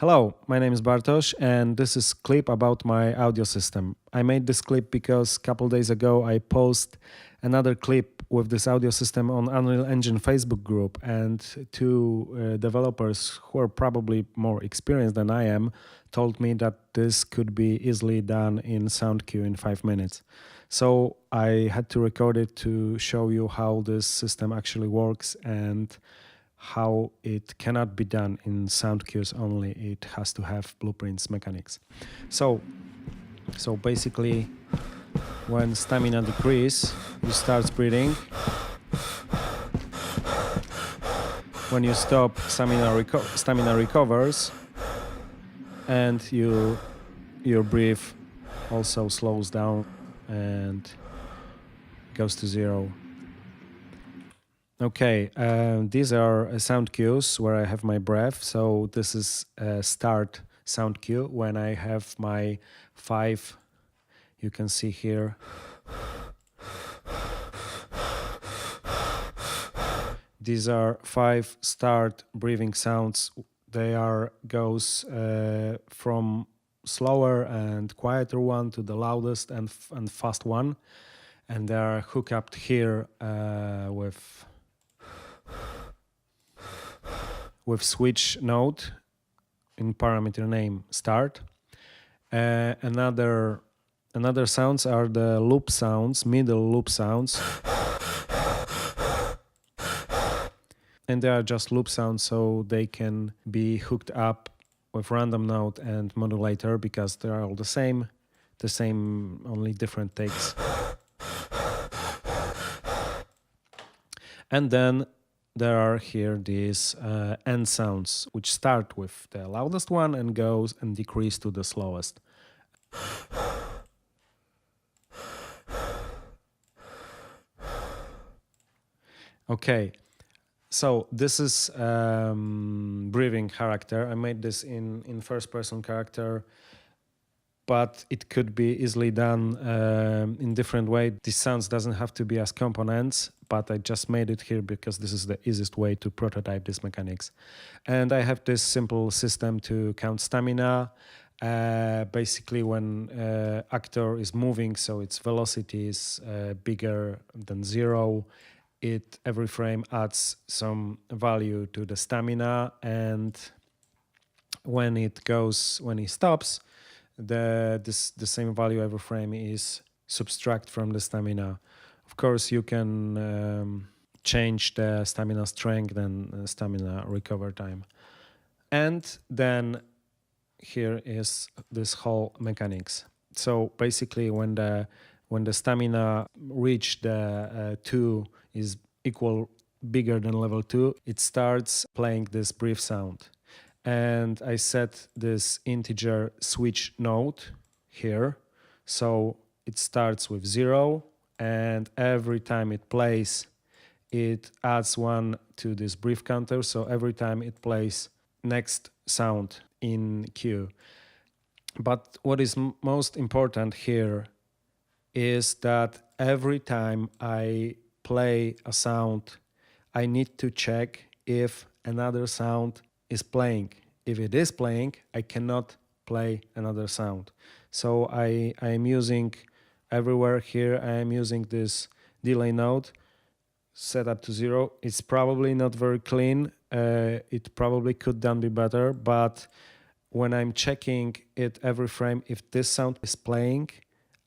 Hello, my name is Bartosz, and this is clip about my audio system. I made this clip because a couple days ago I posted another clip with this audio system on Unreal Engine Facebook group, and two developers who are probably more experienced than I am told me that this could be easily done in SoundQ in 5 minutes. So I had to record it to show you how this system actually works and how it cannot be done in sound cues only. It has to have blueprints mechanics. So, so basically, when stamina decrease, you start breathing. When you stop, stamina recovers, and your breath also slows down and goes to zero. Okay, these are sound cues where I have my breath. So this is a start sound cue when I have my 5, you can see here. These are 5 start breathing sounds. They are goes from slower and quieter one to the loudest and fast one, and they are hooked up here with switch node in parameter name start. Another sounds are the loop sounds, middle loop sounds. And they are just loop sounds, so they can be hooked up with random node and modulator because they are all the same, only different takes. And then there are here these end sounds, which start with the loudest one and goes and decrease to the slowest. Okay, so this is breathing character. I made this in first person character, but it could be easily done in different way. These sounds doesn't have to be as components, but I just made it here because this is the easiest way to prototype these mechanics. And I have this simple system to count stamina. Basically, when actor is moving, so its velocity is bigger than 0, it every frame adds some value to the stamina, and when he stops, the same value every frame is subtract from the stamina. Of course, you can change the stamina strength and stamina recover time. And then here is this whole mechanics. So basically, when the stamina reach the 2 is equal bigger than level 2, it starts playing this brief sound. And I set this integer switch node here. So it starts with 0, and every time it plays, it adds 1 to this brief counter. So every time it plays next sound in queue. But what is most important here is that every time I play a sound, I need to check if another sound is playing. If it is playing, I cannot play another sound. So I am using everywhere here, I am using this delay node set up to 0. It's probably not very clean. It probably could done be better, but when I'm checking it every frame, if this sound is playing,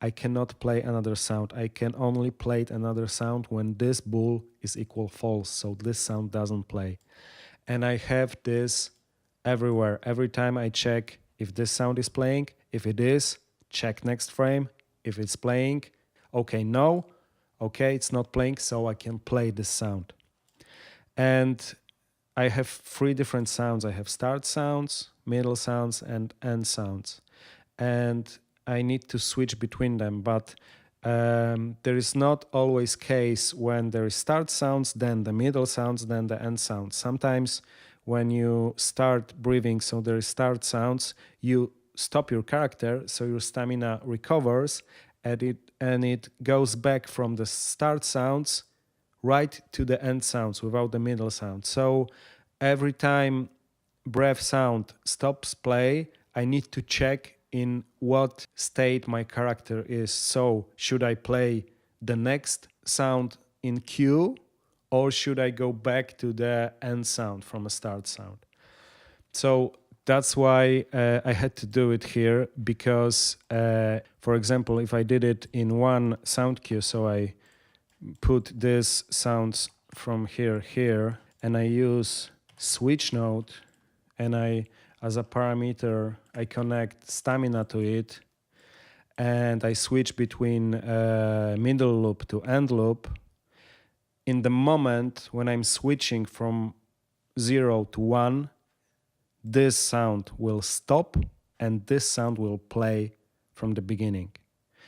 I cannot play another sound. I can only play another sound when this bool is equal false, so this sound doesn't play. And I have this everywhere. Every time I check if this sound is playing, if it is, check next frame. If it's playing, okay, no, okay, it's not playing, so I can play this sound. And I have 3 different sounds. I have start sounds, middle sounds, and end sounds. And I need to switch between them, but there is not always case when there is start sounds, then the middle sounds, then the end sounds. Sometimes when you start breathing, so there is start sounds, you stop your character, so your stamina recovers, and it goes back from the start sounds right to the end sounds without the middle sound. So every time breath sound stops play, I need to check in what state my character is. So should I play the next sound in cue, or should I go back to the end sound from a start sound? So that's why I had to do it here, because, for example, if I did it in one sound cue, so I put this sounds from here, and I use switch note, and I, as a parameter, I connect stamina to it, and I switch between middle loop to end loop. In the moment when I'm switching from 0 to 1, this sound will stop and this sound will play from the beginning.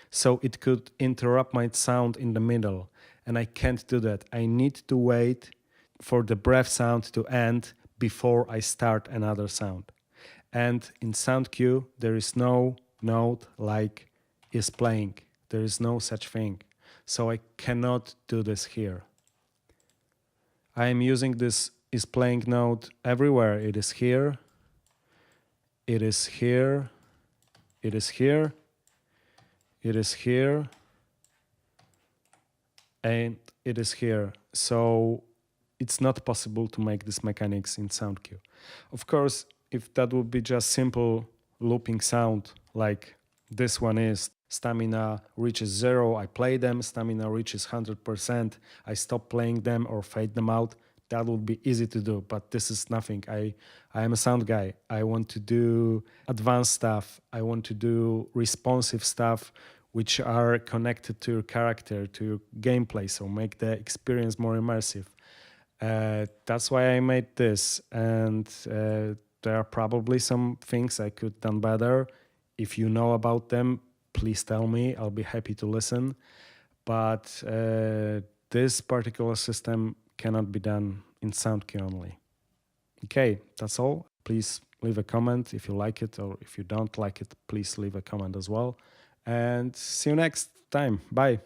So it could interrupt my sound in the middle, and I can't do that. I need to wait for the breath sound to end before I start another sound. And in sound cue, there is no note like is playing. There is no such thing. So I cannot do this here. I am using this is playing note everywhere. It is here. It is here. It is here. It is here. And it is here. So it's not possible to make this mechanics in sound cue. Of course, if that would be just simple looping sound, like this one is, stamina reaches 0, I play them, stamina reaches 100%, I stop playing them or fade them out, that would be easy to do, but this is nothing. I am a sound guy. I want to do advanced stuff. I want to do responsive stuff which are connected to your character, to your gameplay, so make the experience more immersive. That's why I made this, and there are probably some things I could done better. If you know about them, please tell me. I'll be happy to listen. But this particular system cannot be done in sound cue only. Okay, that's all. Please leave a comment if you like it, or if you don't like it, please leave a comment as well. And see you next time. Bye.